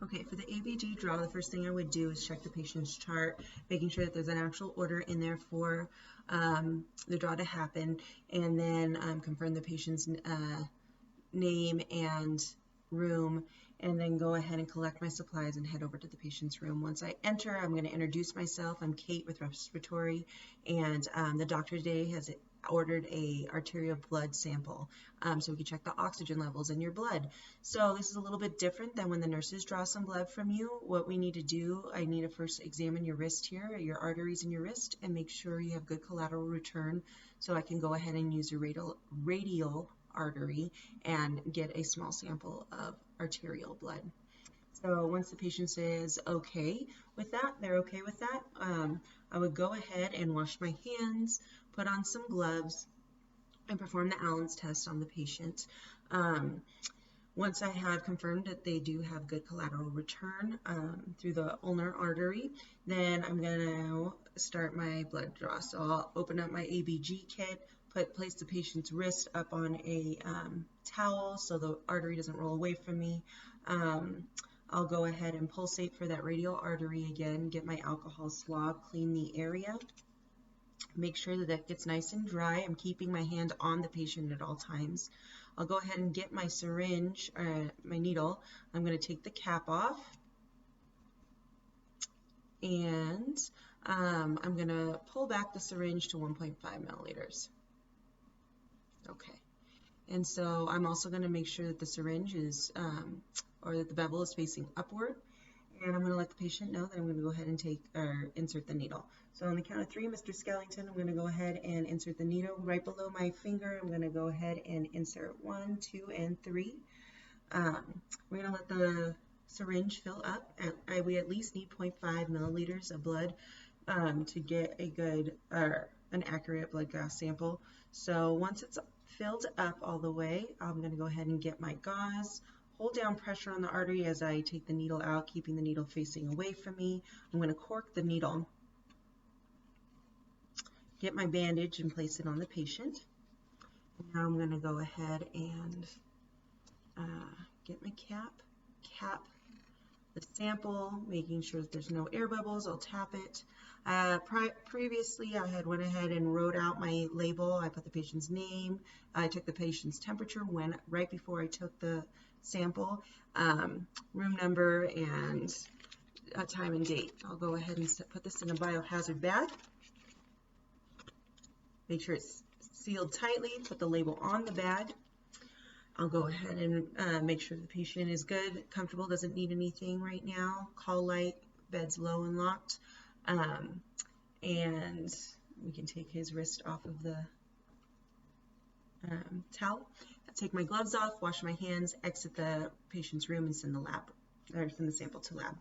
Okay, for the ABG draw, the first thing I would do is check the patient's chart, making sure that there's an actual order in there for the draw to happen, and then confirm the patient's name and room, and then go ahead and collect my supplies and head over to the patient's room. Once I enter, I'm going to introduce myself. I'm Kate with respiratory, and the doctor today has ordered a arterial blood sample, so we can check the oxygen levels in your blood. So this is a little bit different than when the nurses draw some blood from you. What we need to do, I need to first examine your wrist here, your arteries in your wrist, and make sure you have good collateral return, so I can go ahead and use a radial artery and get a small sample of arterial blood. So once the patient says okay with that, they're okay with that, I would go ahead and wash my hands, put on some gloves, and perform the Allen's test on the patient. Once I have confirmed that they do have good collateral return through the ulnar artery, then I'm going to start my blood draw. So I'll open up my ABG kit, place the patient's wrist up on a towel so the artery doesn't roll away from me. I'll go ahead and pulsate for that radial artery again, get my alcohol swab, clean the area. Make sure that that gets nice and dry. I'm keeping my hand on the patient at all times. I'll go ahead and get my syringe, my needle. I'm going to take the cap off, and I'm going to pull back the syringe to 1.5 milliliters. Okay, and so I'm also going to make sure that the syringe is, or that the bevel is facing upward. And I'm going to let the patient know that I'm going to go ahead and insert the needle. So on the count of 3, Mr. Skellington, I'm going to go ahead and insert the needle right below my finger. I'm going to go ahead and insert 1, 2, and 3. We're going to let the syringe fill up. We at least need 0.5 milliliters of blood to get a good, an accurate blood gas sample. So once it's filled up all the way, I'm going to go ahead and get my gauze. Hold down pressure on the artery as I take the needle out, keeping the needle facing away from me. I'm going to cork the needle, get my bandage and place it on the patient. Now I'm going to go ahead and get my cap the sample, making sure that there's no air bubbles. I'll tap it. Previously, I had went ahead and wrote out my label. I put the patient's name. I took the patient's temperature right before I took the sample, room number, and time and date. I'll go ahead and put this in a biohazard bag. Make sure it's sealed tightly. Put the label on the bag. I'll go ahead and make sure the patient is good, comfortable, doesn't need anything right now. Call light, bed's low and locked. And we can take his wrist off of the towel. Take my gloves off, wash my hands, exit the patient's room, and send the sample to lab.